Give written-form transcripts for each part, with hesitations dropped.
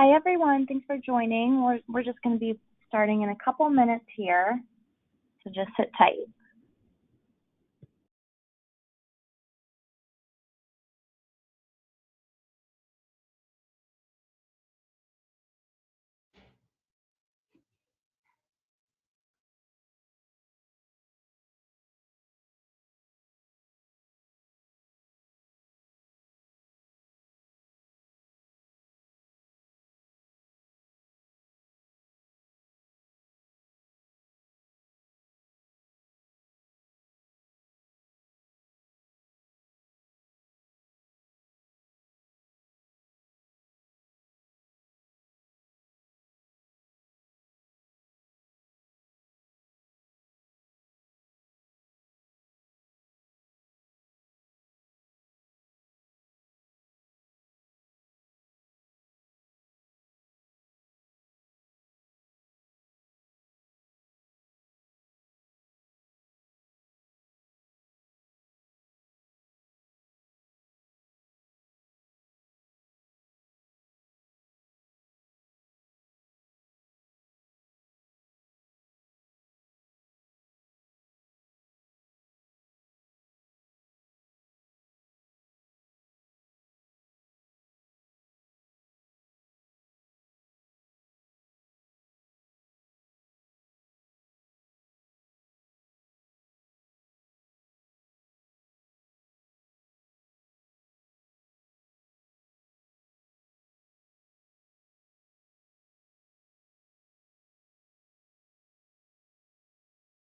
Hi, everyone. Thanks for joining. We're just going to be starting in a couple minutes here, so just sit tight.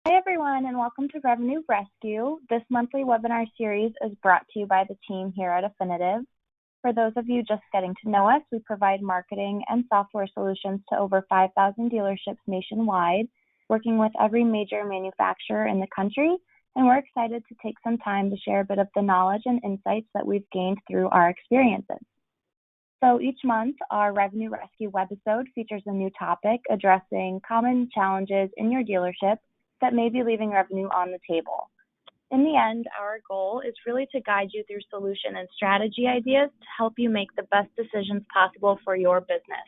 Hi, everyone, and welcome to Revenue Rescue. This monthly webinar series is brought to you by the team here at Affinitive. For those of you just getting to know us, we provide marketing and software solutions to over 5,000 dealerships nationwide, working with every major manufacturer in the country, and we're excited to take some time to share a bit of the knowledge and insights that we've gained through our experiences. So each month, our Revenue Rescue webisode features a new topic addressing common challenges in your dealership that may be leaving revenue on the table. In the end, our goal is really to guide you through solution and strategy ideas to help you make the best decisions possible for your business.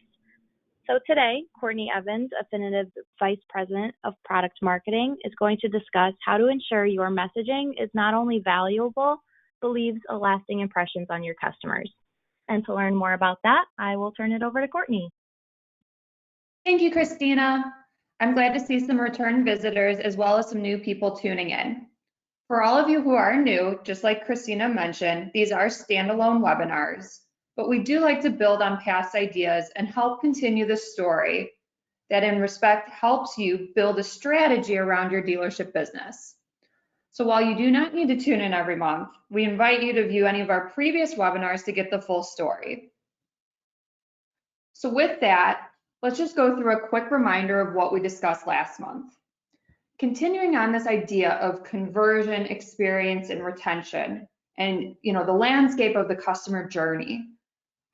So today, Courtney Evans, Affinitive's Vice President of Product Marketing, is going to discuss how to ensure your messaging is not only valuable, but leaves a lasting impressions on your customers. And to learn more about that, I will turn it over to Courtney. Thank you, Christina. I'm glad to see some return visitors as well as some new people tuning in. For all of you who are new, just like Christina mentioned, these are standalone webinars, but we do like to build on past ideas and help continue the story that in respect helps you build a strategy around your dealership business. So while you do not need to tune in every month, we invite you to view any of our previous webinars to get the full story. So with that, let's just go through a quick reminder of what we discussed last month. Continuing on this idea of conversion, experience, and retention, and the landscape of the customer journey,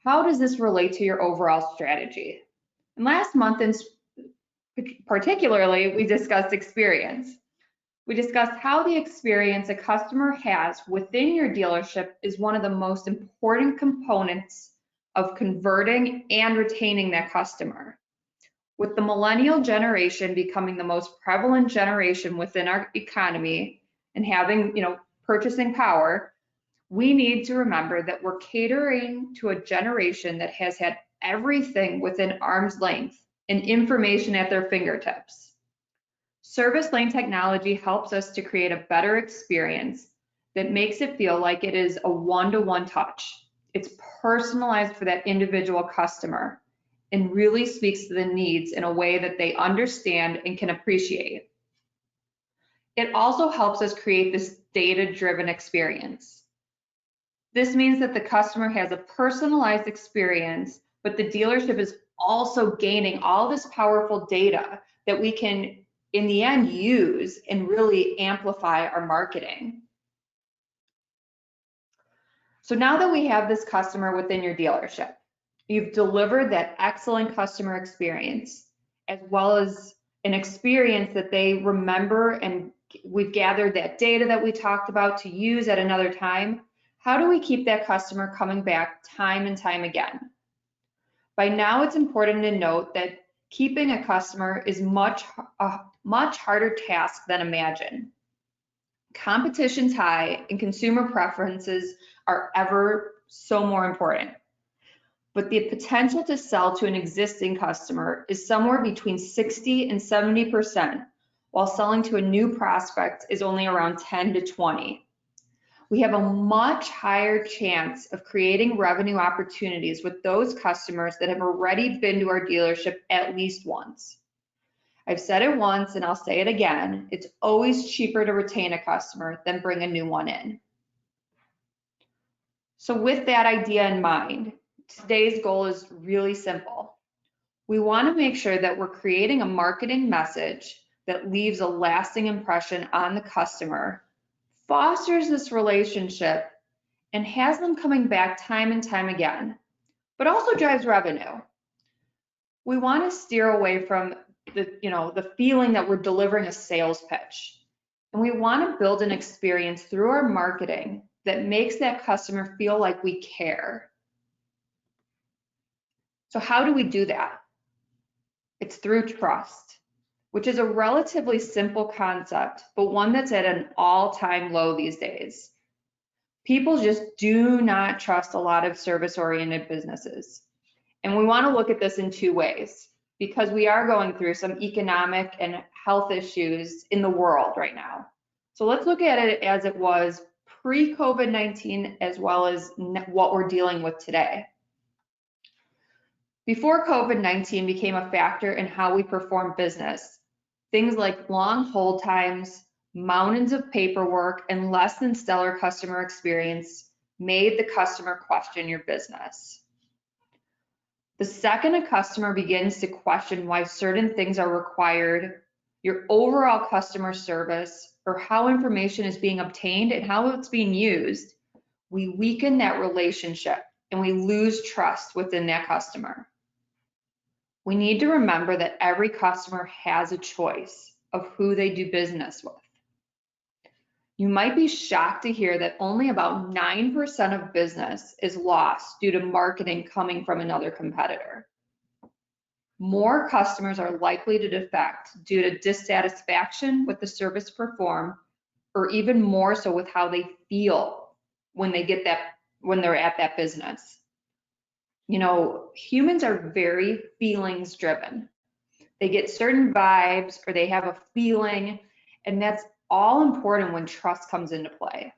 how does this relate to your overall strategy? And last month, particularly, we discussed experience. We discussed how the experience a customer has within your dealership is one of the most important components of converting and retaining that customer. With the millennial generation becoming the most prevalent generation within our economy and having, purchasing power, we need to remember that we're catering to a generation that has had everything within arm's length and information at their fingertips. Service lane technology helps us to create a better experience that makes it feel like it is a one-to-one touch. It's personalized for that individual customer and really speaks to the needs in a way that they understand and can appreciate. It also helps us create this data-driven experience. This means that the customer has a personalized experience, but the dealership is also gaining all this powerful data that we can, in the end, use and really amplify our marketing. So now that we have this customer within your dealership, you've delivered that excellent customer experience, as well as an experience that they remember, and we've gathered that data that we talked about to use at another time. How do we keep that customer coming back time and time again? By now, it's important to note that keeping a customer is a much harder task than imagined. Competition's high and consumer preferences are ever so more important. But the potential to sell to an existing customer is somewhere between 60 and 70%, while selling to a new prospect is only around 10 to 20. We have a much higher chance of creating revenue opportunities with those customers that have already been to our dealership at least once. I've said it once and I'll say it again, it's always cheaper to retain a customer than bring a new one in. So with that idea in mind, today's goal is really simple. We want to make sure that we're creating a marketing message that leaves a lasting impression on the customer, fosters this relationship, and has them coming back time and time again, but also drives revenue. We want to steer away from the feeling that we're delivering a sales pitch. And we want to build an experience through our marketing that makes that customer feel like we care. So how do we do that? It's through trust, which is a relatively simple concept, but one that's at an all-time low these days. People just do not trust a lot of service-oriented businesses. And we want to look at this in two ways, because we are going through some economic and health issues in the world right now. So let's look at it as it was pre-COVID-19 as well as what we're dealing with today. Before COVID-19 became a factor in how we perform business, things like long hold times, mountains of paperwork, and less than stellar customer experience made the customer question your business. The second a customer begins to question why certain things are required, your overall customer service, or how information is being obtained and how it's being used, we weaken that relationship and we lose trust within that customer. We need to remember that every customer has a choice of who they do business with. You might be shocked to hear that only about 9% of business is lost due to marketing coming from another competitor. More customers are likely to defect due to dissatisfaction with the service performed, or even more so with how they feel when they're at that business. Humans are very feelings driven. They get certain vibes or they have a feeling, and that's all important when trust comes into play.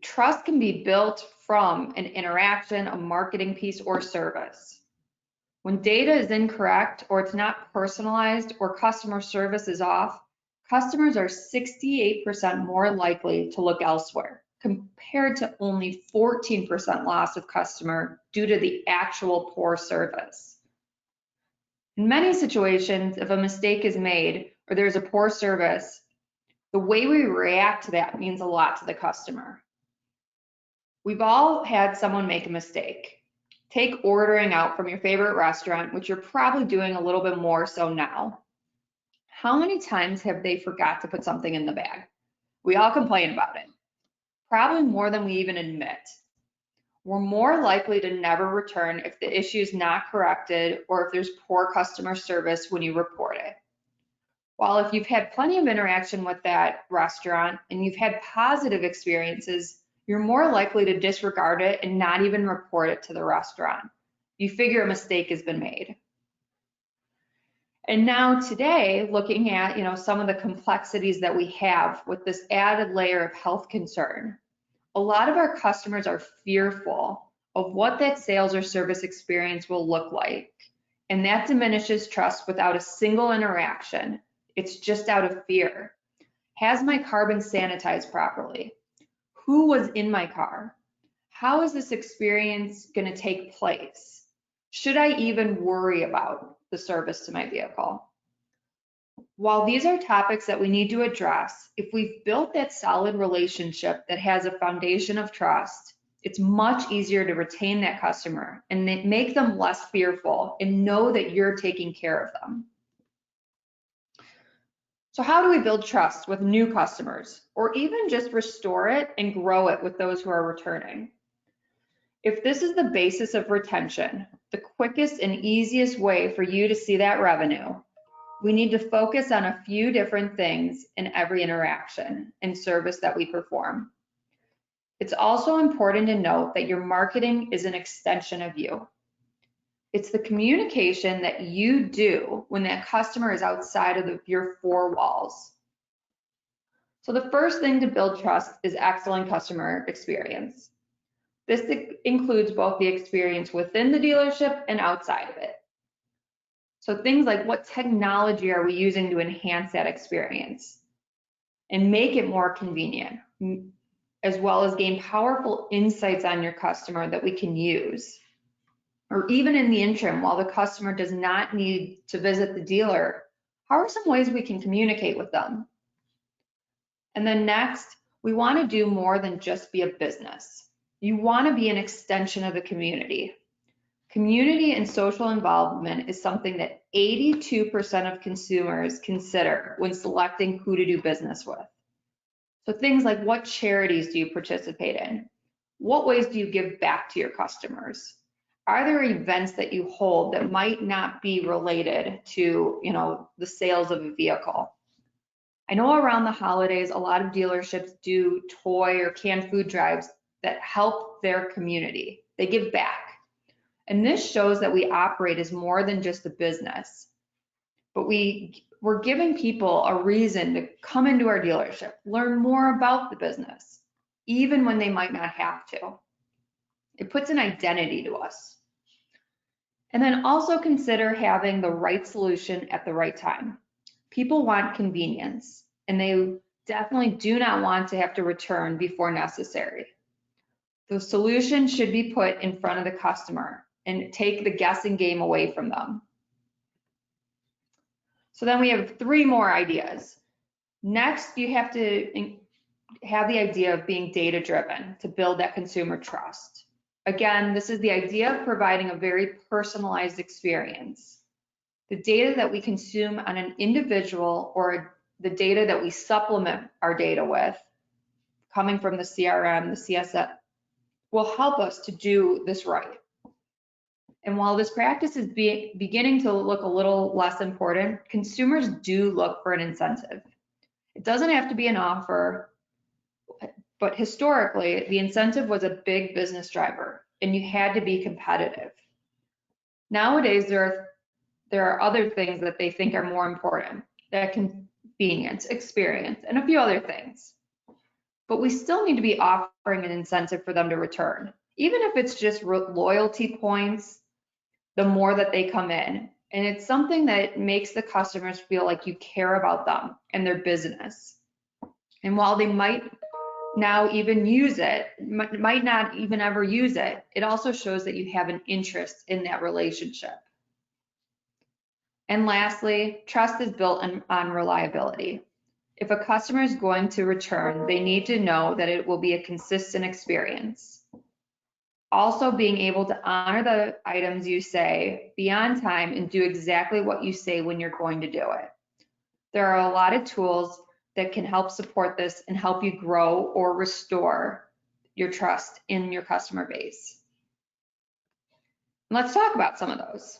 Trust can be built from an interaction, a marketing piece, or service. When data is incorrect or it's not personalized or customer service is off, customers are 68% more likely to look elsewhere, compared to only 14% loss of customer due to the actual poor service. In many situations, if a mistake is made or there's a poor service, the way we react to that means a lot to the customer. We've all had someone make a mistake. Take ordering out from your favorite restaurant, which you're probably doing a little bit more so now. How many times have they forgot to put something in the bag? We all complain about it. Probably more than we even admit. We're more likely to never return if the issue is not corrected or if there's poor customer service when you report it. While if you've had plenty of interaction with that restaurant and you've had positive experiences, you're more likely to disregard it and not even report it to the restaurant. You figure a mistake has been made. And now today, looking at some of the complexities that we have with this added layer of health concern, a lot of our customers are fearful of what that sales or service experience will look like. And that diminishes trust without a single interaction. It's just out of fear. Has my car been sanitized properly? Who was in my car? How is this experience going to take place? Should I even worry about the service to my vehicle? While these are topics that we need to address, if we've built that solid relationship that has a foundation of trust, it's much easier to retain that customer and make them less fearful and know that you're taking care of them. So how do we build trust with new customers, or even just restore it and grow it with those who are returning? If this is the basis of retention, the quickest and easiest way for you to see that revenue, we need to focus on a few different things in every interaction and service that we perform. It's also important to note that your marketing is an extension of you. It's the communication that you do when that customer is outside of your four walls. So the first thing to build trust is excellent customer experience. This includes both the experience within the dealership and outside of it. So things like, what technology are we using to enhance that experience and make it more convenient, as well as gain powerful insights on your customer that we can use. Or even in the interim, while the customer does not need to visit the dealer, how are some ways we can communicate with them? And then next, we want to do more than just be a business. You want to be an extension of the community. Community and social involvement is something that 82% of consumers consider when selecting who to do business with. So things like, what charities do you participate in? What ways do you give back to your customers? Are there events that you hold that might not be related to, the sales of a vehicle? I know around the holidays, a lot of dealerships do toy or canned food drives that help their community. They give back. And this shows that we operate as more than just a business, but we're giving people a reason to come into our dealership, learn more about the business, even when they might not have to. It puts an identity to us. And then also consider having the right solution at the right time. People want convenience, and they definitely do not want to have to return before necessary. The solution should be put in front of the customer and take the guessing game away from them. So then we have 3 more ideas. Next, you have to have the idea of being data-driven to build that consumer trust. Again, this is the idea of providing a very personalized experience. The data that we consume on an individual or the data that we supplement our data with, coming from the CRM, the CSS, will help us to do this right. And while this practice is beginning to look a little less important, consumers do look for an incentive. It doesn't have to be an offer, but historically, the incentive was a big business driver, and you had to be competitive. Nowadays, there are other things that they think are more important, that convenience, experience, and a few other things. But we still need to be offering an incentive for them to return, even if it's just loyalty points, the more that they come in. And it's something that makes the customers feel like you care about them and their business. And while they might now even use it, might not even ever use it, it also shows that you have an interest in that relationship. And lastly, trust is built on reliability. If a customer is going to return, they need to know that it will be a consistent experience. Also, being able to honor the items you say, be on time, and do exactly what you say when you're going to do it. There are a lot of tools that can help support this and help you grow or restore your trust in your customer base. Let's talk about some of those.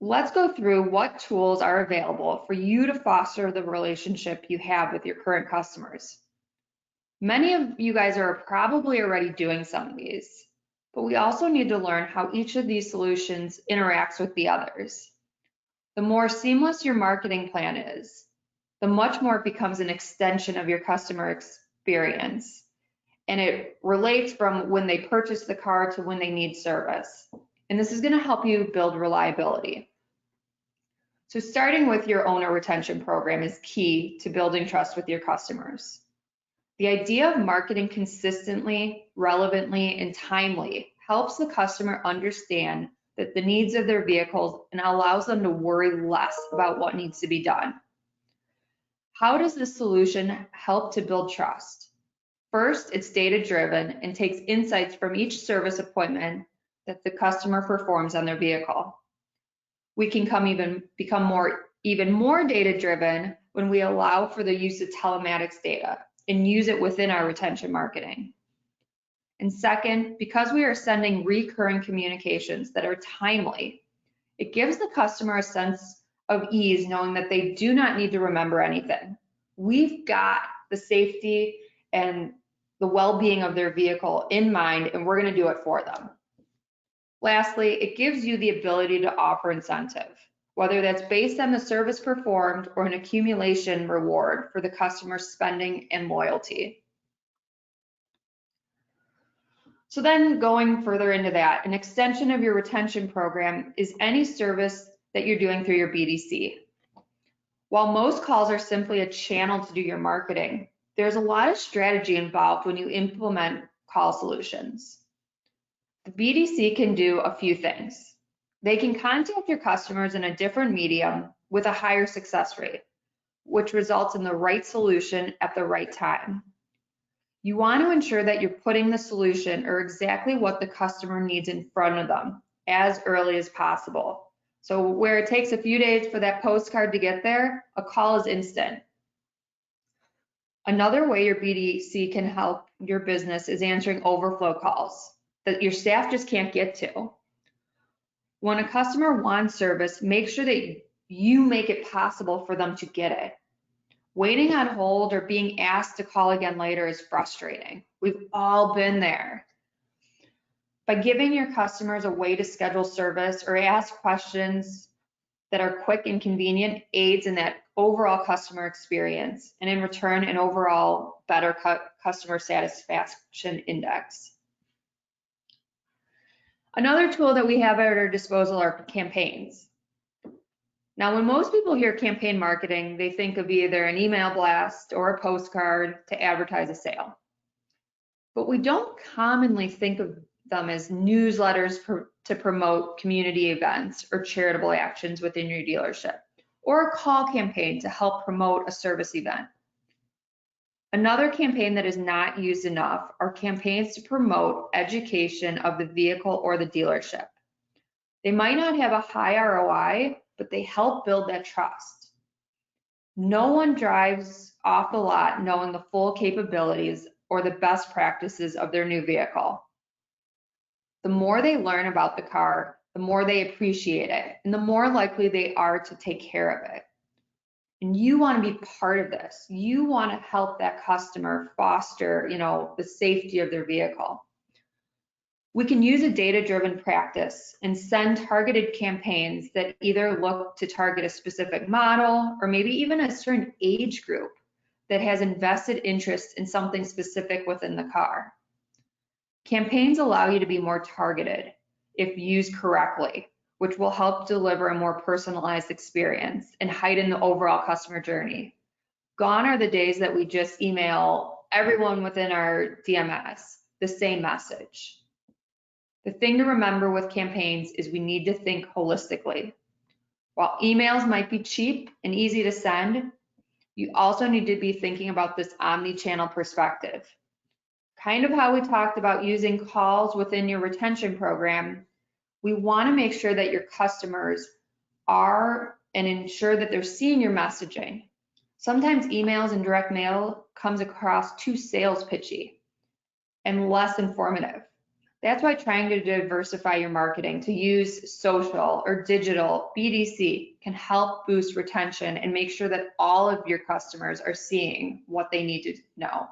Let's go through what tools are available for you to foster the relationship you have with your current customers. Many of you guys are probably already doing some of these, but we also need to learn how each of these solutions interacts with the others. The more seamless your marketing plan is, the much more it becomes an extension of your customer experience, and it relates from when they purchase the car to when they need service. And this is going to help you build reliability. So starting with your owner retention program is key to building trust with your customers. The idea of marketing consistently, relevantly, and timely helps the customer understand that the needs of their vehicles and allows them to worry less about what needs to be done. How does this solution help to build trust? First, it's data-driven and takes insights from each service appointment that the customer performs on their vehicle. We can become even more data-driven when we allow for the use of telematics data and use it within our retention marketing. And second, because we are sending recurring communications that are timely, it gives the customer a sense of ease knowing that they do not need to remember anything. We've got the safety and the well-being of their vehicle in mind, and we're going to do it for them. Lastly, it gives you the ability to offer incentive, whether that's based on the service performed or an accumulation reward for the customer's spending and loyalty. So then going further into that, an extension of your retention program is any service that you're doing through your BDC. While most calls are simply a channel to do your marketing, there's a lot of strategy involved when you implement call solutions. The BDC can do a few things. They can contact your customers in a different medium with a higher success rate, which results in the right solution at the right time. You want to ensure that you're putting the solution or exactly what the customer needs in front of them as early as possible. So where it takes a few days for that postcard to get there, a call is instant. Another way your BDC can help your business is answering overflow calls that your staff just can't get to. When a customer wants service, make sure that you make it possible for them to get it. Waiting on hold or being asked to call again later is frustrating. We've all been there. By giving your customers a way to schedule service or ask questions that are quick and convenient aids in that overall customer experience, and in return, an overall better customer satisfaction index. Another tool that we have at our disposal are campaigns. Now, when most people hear campaign marketing, they think of either an email blast or a postcard to advertise a sale. But we don't commonly think of them as newsletters to promote community events or charitable actions within your dealership, or a call campaign to help promote a service event. Another campaign that is not used enough are campaigns to promote education of the vehicle or the dealership. They might not have a high ROI, but they help build that trust. No one drives off the lot knowing the full capabilities or the best practices of their new vehicle. The more they learn about the car, the more they appreciate it, and the more likely they are to take care of it. And you want to be part of this. You want to help that customer foster, the safety of their vehicle. We can use a data-driven practice and send targeted campaigns that either look to target a specific model or maybe even a certain age group that has invested interest in something specific within the car. Campaigns allow you to be more targeted if used correctly, which will help deliver a more personalized experience and heighten the overall customer journey. Gone are the days that we just email everyone within our DMS the same message. The thing to remember with campaigns is we need to think holistically. While emails might be cheap and easy to send, you also need to be thinking about this omni-channel perspective. Kind of how we talked about using calls within your retention program, we want to make sure that your customers are and ensure that they're seeing your messaging. Sometimes emails and direct mail comes across too sales pitchy and less informative. That's why trying to diversify your marketing to use social or digital BDC can help boost retention and make sure that all of your customers are seeing what they need to know.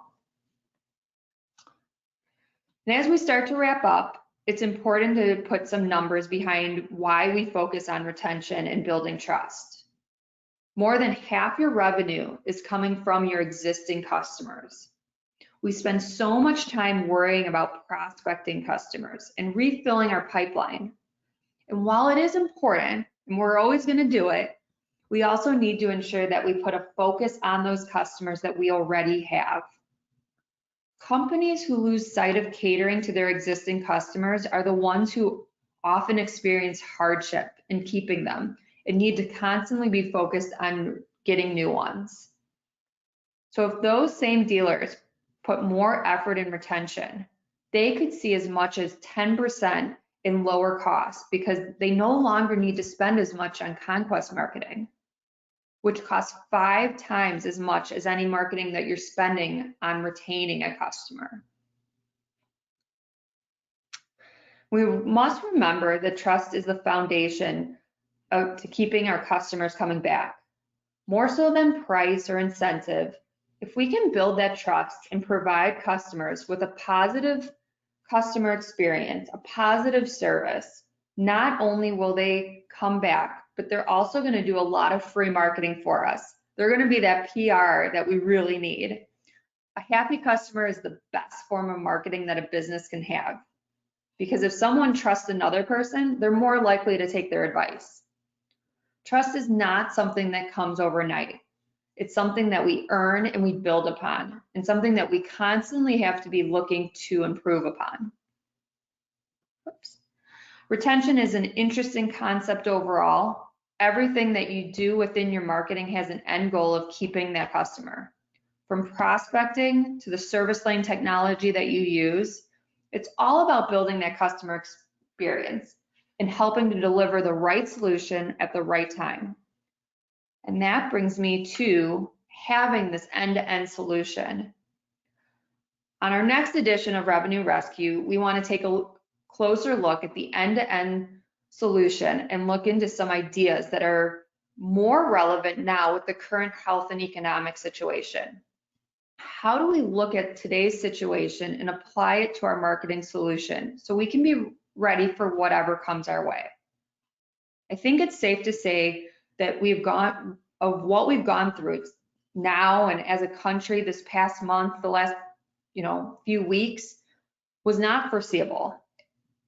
And as we start to wrap up, it's important to put some numbers behind why we focus on retention and building trust. More than half your revenue is coming from your existing customers. We spend so much time worrying about prospecting customers and refilling our pipeline. And while it is important, and we're always going to do it, we also need to ensure that we put a focus on those customers that we already have. Companies who lose sight of catering to their existing customers are the ones who often experience hardship in keeping them and need to constantly be focused on getting new ones. So if those same dealers put more effort in retention, they could see as much as 10% in lower costs because they no longer need to spend as much on conquest marketing, which costs 5 times as much as any marketing that you're spending on retaining a customer. We must remember that trust is the foundation to keeping our customers coming back. More so than price or incentive, if we can build that trust and provide customers with a positive customer experience, a positive service, not only will they come back, but they're also going to do a lot of free marketing for us. They're going to be that PR that we really need. A happy customer is the best form of marketing that a business can have. Because if someone trusts another person, they're more likely to take their advice. Trust is not something that comes overnight. It's something that we earn and we build upon, and something that we constantly have to be looking to improve upon. Oops. Retention is an interesting concept overall. Everything that you do within your marketing has an end goal of keeping that customer. From prospecting to the service lane technology that you use, it's all about building that customer experience and helping to deliver the right solution at the right time. And that brings me to having this end-to-end solution. On our next edition of Revenue Rescue, we want to take a closer look at the end-to-end solution and look into some ideas that are more relevant now with the current health and economic situation. How do we look at today's situation and apply it to our marketing solution so we can be ready for whatever comes our way? I think it's safe to say that of what we've gone through now and as a country this past month, the last few weeks, was not foreseeable.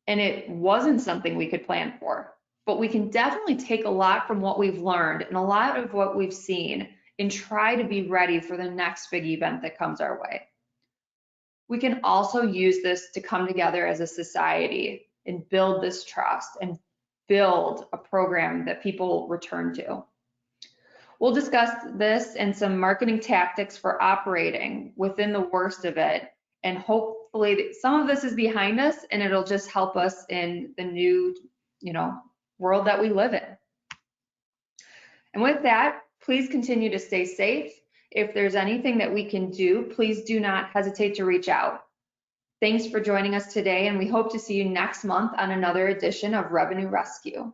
And it wasn't something we could plan for. But we can definitely take a lot from what we've learned and a lot of what we've seen and try to be ready for the next big event that comes our way. We can also use this to come together as a society and build this trust and build a program that people return to. We'll discuss this and some marketing tactics for operating within the worst of it, and hopefully some of this is behind us and it'll just help us in the new, world that we live in. And with that, please continue to stay safe. If there's anything that we can do, please do not hesitate to reach out. Thanks for joining us today, and we hope to see you next month on another edition of Revenue Rescue.